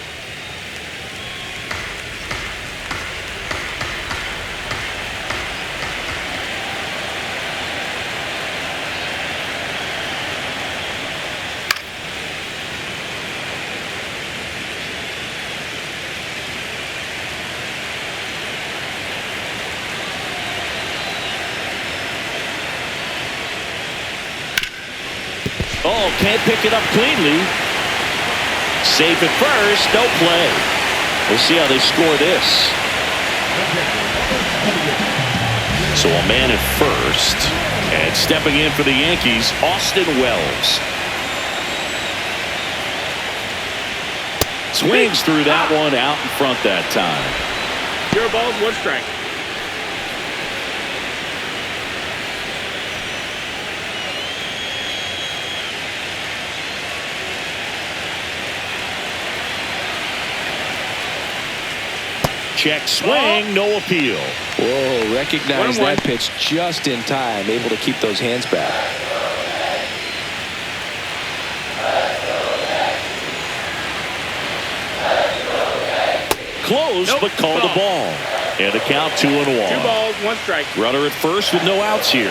Speaker 1: Oh, can't pick it up cleanly. Safe at first, no play. We'll see how they score this. So a man at first, and stepping in for the Yankees, Austin Wells. Swings through that one out in front that time.
Speaker 4: 0 balls, 1 strike.
Speaker 1: Check swing, no appeal.
Speaker 3: Whoa, recognize that pitch just in time, able to keep those hands back.
Speaker 1: Close, but called the ball. And the count 2-1.
Speaker 4: 2 balls, 1 strike.
Speaker 1: Runner at first with no outs here.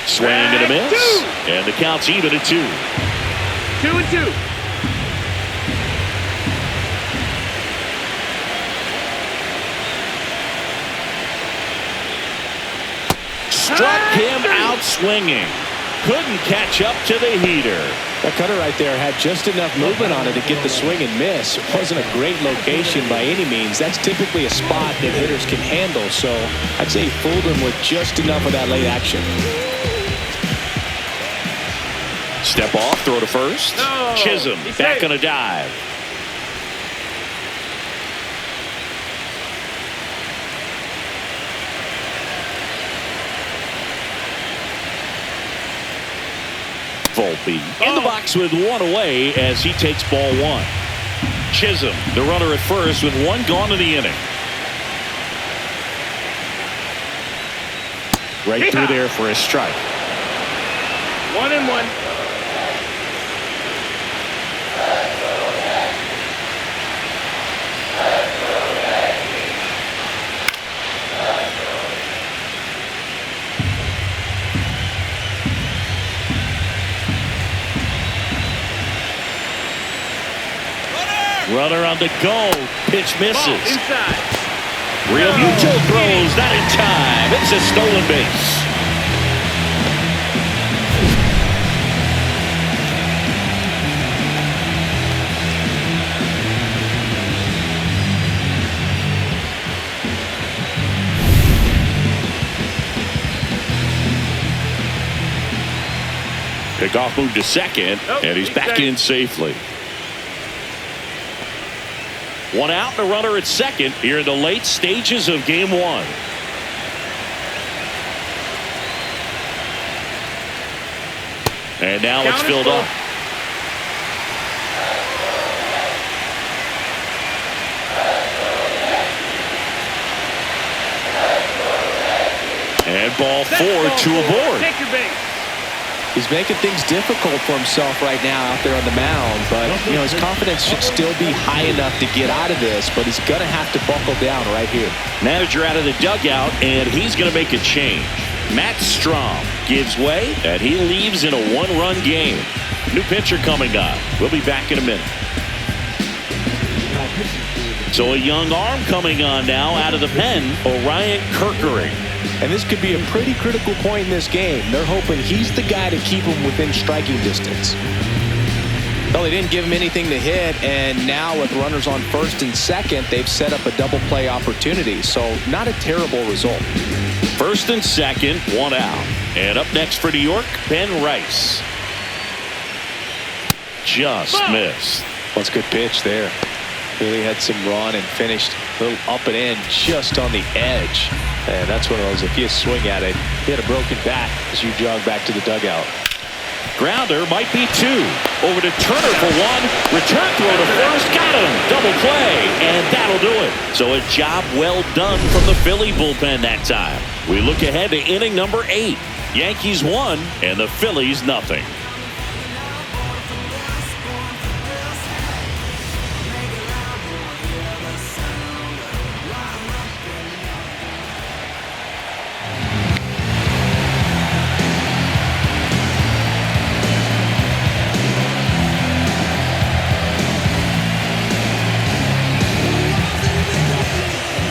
Speaker 1: Swing and a miss. And the count's even at 2.
Speaker 4: 2-2.
Speaker 1: Struck him out swinging. Couldn't catch up to the heater.
Speaker 3: That cutter right there had just enough movement on it to get the swing and miss. It wasn't a great location by any means. That's typically a spot that hitters can handle, so I'd say he fooled him with just enough of that late action.
Speaker 1: Step off, throw to first.
Speaker 4: No,
Speaker 1: Chisholm back on a dive. Volpe in the box with 1 away as he takes ball 1. Chisholm, the runner at first with 1 gone in the inning. Right through there for a strike.
Speaker 4: 1-1.
Speaker 1: Runner on the go. Pitch
Speaker 4: Ball
Speaker 1: misses.
Speaker 4: inside.
Speaker 1: Real Muto throws. Not in time. It's a stolen base. Pickoff moved to second, and he's back in safely. One out and a runner at second here in the late stages of game one. And now it's filled up. And ball four to a board.
Speaker 4: Take your base.
Speaker 2: He's making things difficult for himself right now out there on the mound, but you know his confidence should still be high enough to get out of this, but he's going to have to buckle down right here.
Speaker 1: Manager out of the dugout, and he's going to make a change. Matt Strom gives way, and he leaves in a one-run game. New pitcher coming on. We'll be back in a minute. So a young arm coming on now out of the pen, Orion Kerkering.
Speaker 2: And this could be a pretty critical point in this game. They're hoping he's the guy to keep him within striking distance. Well, they didn't give him anything to hit, and now with runners on first and second, they've set up a double play opportunity. So not a terrible result.
Speaker 1: First and second, one out. And up next for New York, Ben Rice. Just missed.
Speaker 2: That's a good pitch there. Really had some run and finished a little up and in just on the edge. And that's one of those, if you swing at it, he had a broken bat as you jog back to the dugout.
Speaker 1: Grounder might be two. Over to Turner for one. Return throw to first. Got him. Double play. And that'll do it. So a job well done from the Philly bullpen that time. We look ahead to inning number 8. Yankees 1 and the Phillies nothing.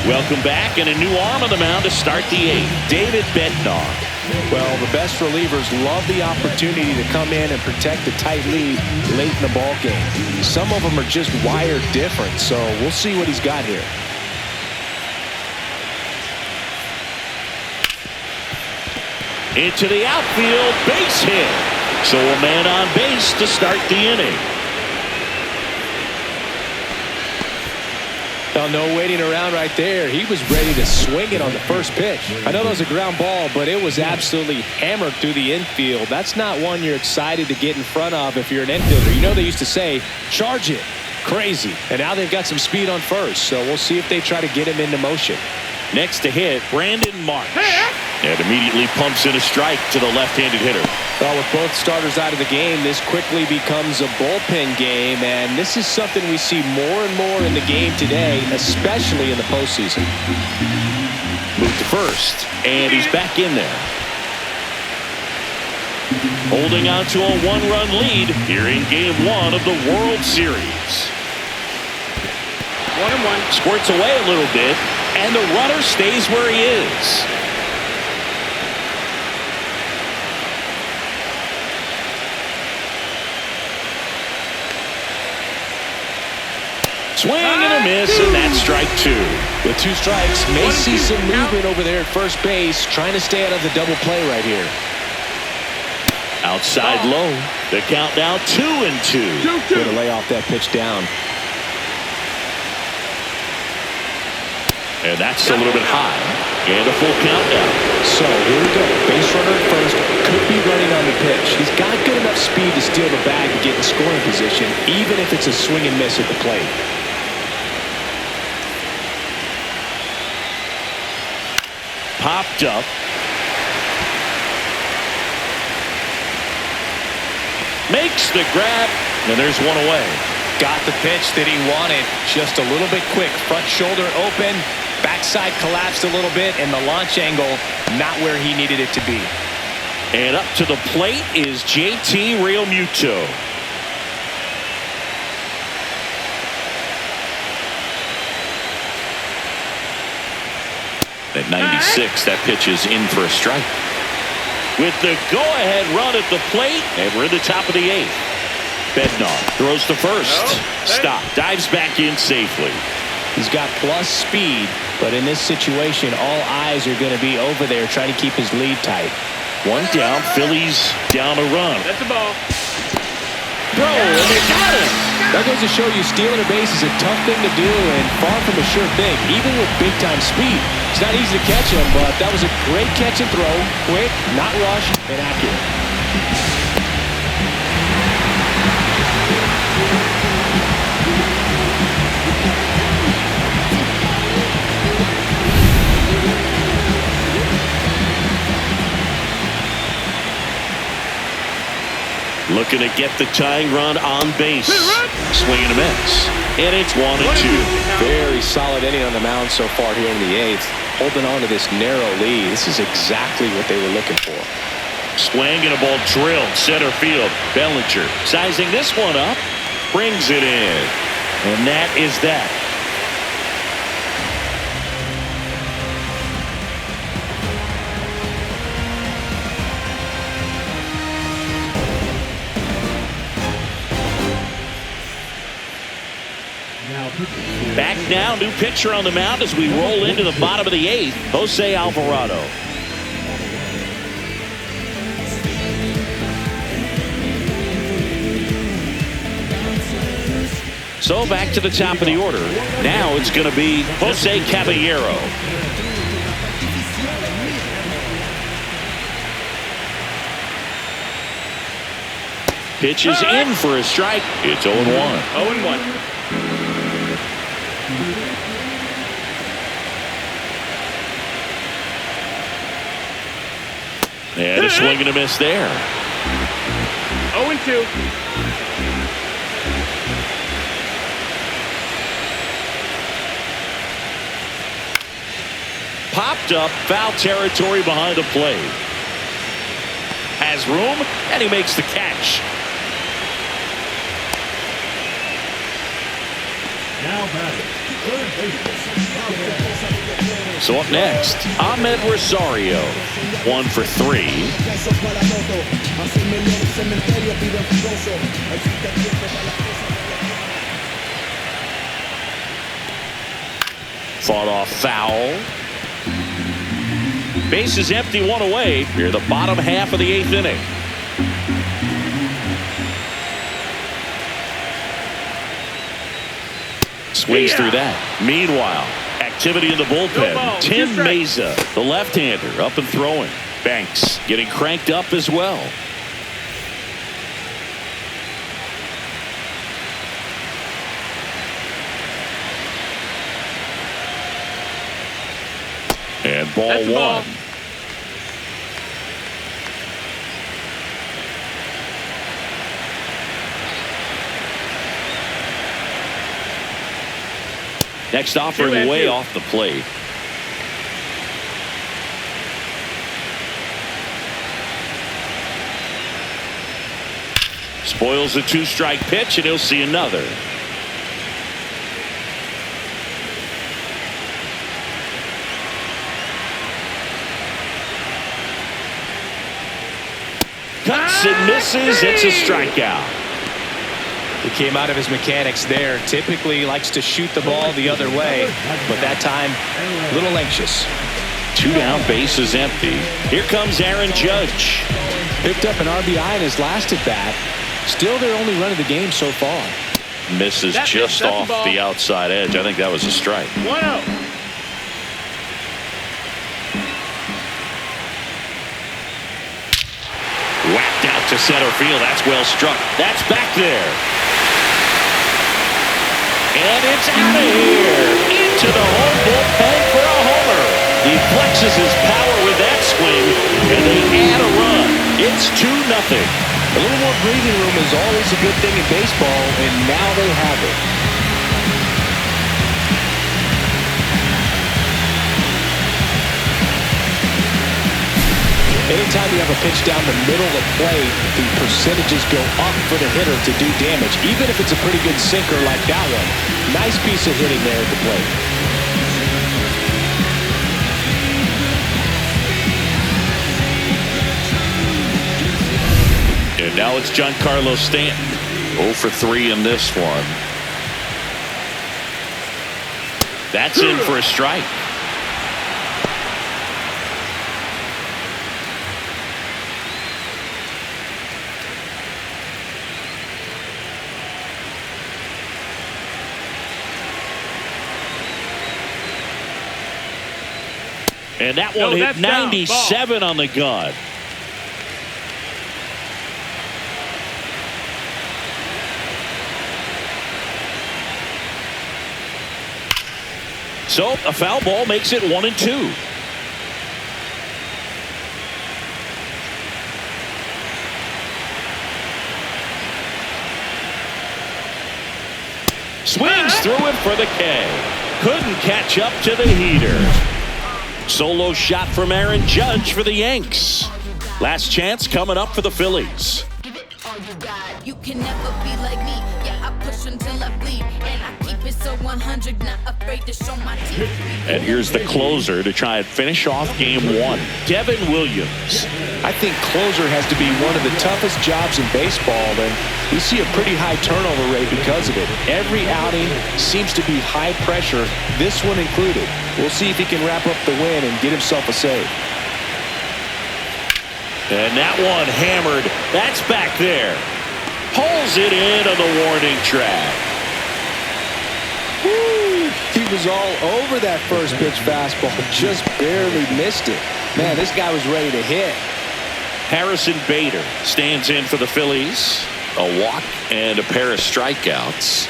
Speaker 1: Welcome back, and a new arm on the mound to start the 8th. David Bednar.
Speaker 2: Well, the best relievers love the opportunity to come in and protect a tight lead late in the ball game. Some of them are just wired different, so we'll see what he's got here.
Speaker 1: Into the outfield, base hit. So a man on base to start the inning.
Speaker 2: Well, no waiting around right there. He was ready to swing it on the first pitch. I know that was a ground ball, but it was absolutely hammered through the infield. That's not one you're excited to get in front of if you're an infielder. You know they used to say, charge it. Crazy. And now they've got some speed on first, so we'll see if they try to get him into motion.
Speaker 1: Next to hit, Brandon Marsh. And immediately pumps in a strike to the left-handed hitter.
Speaker 2: Well, with both starters out of the game, this quickly becomes a bullpen game, and this is something we see more and more in the game today, especially in the postseason.
Speaker 1: Move to first, and he's back in there. Holding on to a one-run lead here in Game 1 of the World Series.
Speaker 4: 1-1.
Speaker 1: Squirts away a little bit, and the runner stays where he is. Swing and a miss, and that's strike 2.
Speaker 2: With 2 strikes, may see some movement over there at first base, trying to stay out of the double play right here.
Speaker 1: Outside low. The count now 2-2.
Speaker 2: Going to lay off that pitch down.
Speaker 1: And that's a little bit high. And a full count now.
Speaker 2: So here we go. Base runner at first. Could be running on the pitch. He's got good enough speed to steal the bag and get in scoring position, even if it's a swing and miss at the plate.
Speaker 1: Popped up. Makes the grab, and there's one away.
Speaker 3: Got the pitch that he wanted. Just a little bit quick. Front shoulder open. Backside collapsed a little bit, and the launch angle not where he needed it to be.
Speaker 1: And up to the plate is JT Realmuto. At 96, that pitch is in for a strike. With the go-ahead run at the plate, and we're in the top of the 8th. Bednar throws to first. Stop. Dives back in safely.
Speaker 3: He's got plus speed, but in this situation, all eyes are going to be over there trying to keep his lead tight.
Speaker 1: One down. Phillies down a run.
Speaker 4: That's the ball.
Speaker 1: Throw, and they got it.
Speaker 3: That goes to show you stealing a base is a tough thing to do and far from a sure thing, even with big-time speed. It's not easy to catch him, but that was a great catch and throw. Quick, not rushed, and accurate.
Speaker 1: Looking to get the tying run on base. Swing and a miss. And it's 1-2.
Speaker 2: Very solid inning on the mound so far here in the 8th. Holding on to this narrow lead. This is exactly what they were looking for.
Speaker 1: Swing and a ball drilled center field. Bellinger sizing this one up. Brings it in. And that is that. Back now, new pitcher on the mound as we roll into the bottom of the 8th, Jose Alvarado. So back to the top of the order. Now it's going to be Jose Caballero. Pitch is in for a strike. It's 0-1.
Speaker 4: 0-1.
Speaker 1: And a swing and a miss there.
Speaker 4: 0-2.
Speaker 1: Popped up, foul territory behind the plate. Has room, and he makes the catch. So up next, Ahmed Rosario, 1 for 3. Fought off foul. Base is empty, 1 away. Near the bottom half of the 8th inning. Swings through that. Meanwhile, activity in the bullpen. Tim Mesa, the left-hander, up and throwing. Banks getting cranked up as well. And ball 1. Next offering way off the plate. Spoils a 2-strike pitch, and he'll see another. Cuts and misses. It's a strikeout.
Speaker 3: He came out of his mechanics there. Typically likes to shoot the ball the other way, but that time a little anxious.
Speaker 1: 2 down, base is empty. Here comes Aaron Judge.
Speaker 2: Picked up an RBI in his last at bat. Still their only run of the game so far.
Speaker 1: Misses just off the outside edge. I think that was a strike.
Speaker 4: 1-0.
Speaker 1: Whacked out to center field. That's well struck. That's back there. And it's out of here. Into the home bullpen for a homer. He flexes his power with that swing, and they add a run. It's 2-0.
Speaker 2: A little more breathing room is always a good thing in baseball, and now they have it. Anytime you have a pitch down the middle of the plate, the percentages go up for the hitter to do damage, even if it's a pretty good sinker like that one. Nice piece of hitting there at the plate.
Speaker 1: Now it's Giancarlo Stanton. 0 for 3 in this one. That's in for a strike. And that one hit 97 on the gun. So a foul ball makes it 1-2. Swings through it for the K. Couldn't catch up to the heater. Solo shot from Aaron Judge for the Yanks. Last chance coming up for the Phillies.
Speaker 5: Give it all you got. You can never be like me. Yeah, I push until I bleed. And I keep it so 100, not afraid to show my teeth.
Speaker 1: And here's the closer to try and finish off game 1. Devin Williams.
Speaker 2: I think closer has to be one of the toughest jobs in baseball, and we see a pretty high turnover rate because of it. Every outing seems to be high pressure, this one included. We'll see if he can wrap up the win and get himself a save.
Speaker 1: And that one hammered. That's back there. Pulls it in on the warning track.
Speaker 2: Woo! He was all over that first pitch fastball, just barely missed it. Man, this guy was ready to hit.
Speaker 1: Harrison Bader stands in for the Phillies. A walk and a pair of strikeouts.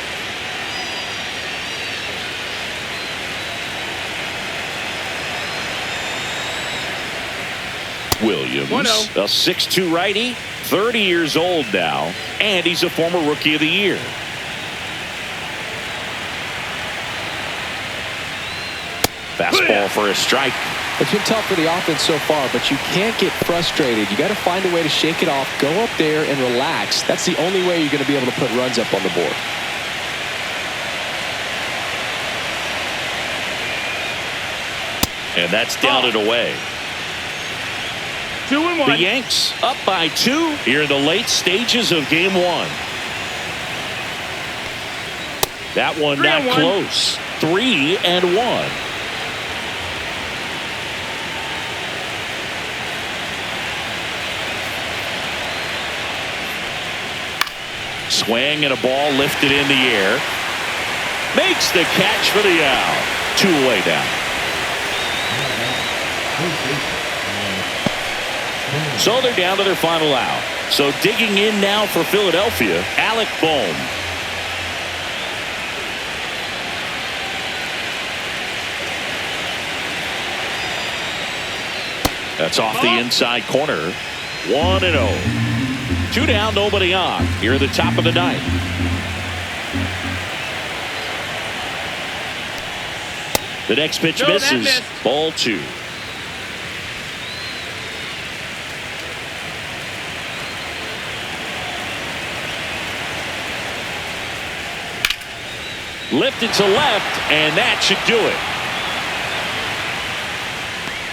Speaker 1: Williams, a 6'2" righty, 30 years old now, and he's a former Rookie of the Year. Fastball for a strike.
Speaker 2: It's been tough for the offense so far, but you can't get frustrated. You got to find a way to shake it off, go up there and relax. That's the only way you're going to be able to put runs up on the board.
Speaker 1: And that's down and away.
Speaker 4: 2-1.
Speaker 1: The Yanks up by 2 here in the late stages of game 1. That one not close. 3-1. Swing and a ball lifted in the air. Makes the catch for the out. 2 away now. So they're down to their final out. So digging in now for Philadelphia, Alec Bohm. That's off the inside corner. 1-0. 2 down, nobody on. Here at the top of the 9th. The next pitch misses. Ball 2. Lifted to left, and that should do it.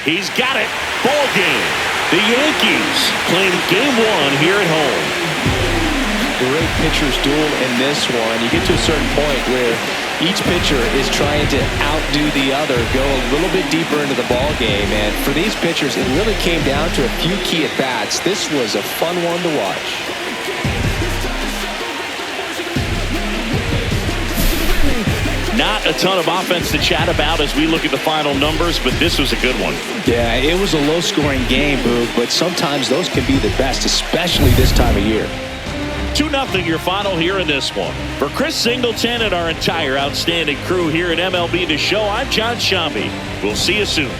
Speaker 1: He's got it. Ball game. The Yankees playing game 1 here at home.
Speaker 2: Great pitcher's duel in this one. You get to a certain point where each pitcher is trying to outdo the other, go a little bit deeper into the ball game. And for these pitchers, it really came down to a few key at-bats. This was a fun one to watch.
Speaker 1: Not a ton of offense to chat about as we look at the final numbers, but this was a good one.
Speaker 2: Yeah, it was a low-scoring game, Boog, but sometimes those can be the best, especially this time of year.
Speaker 1: 2-0 your final here in this one. For Chris Singleton and our entire outstanding crew here at MLB The Show, I'm John Shambi. We'll see you soon.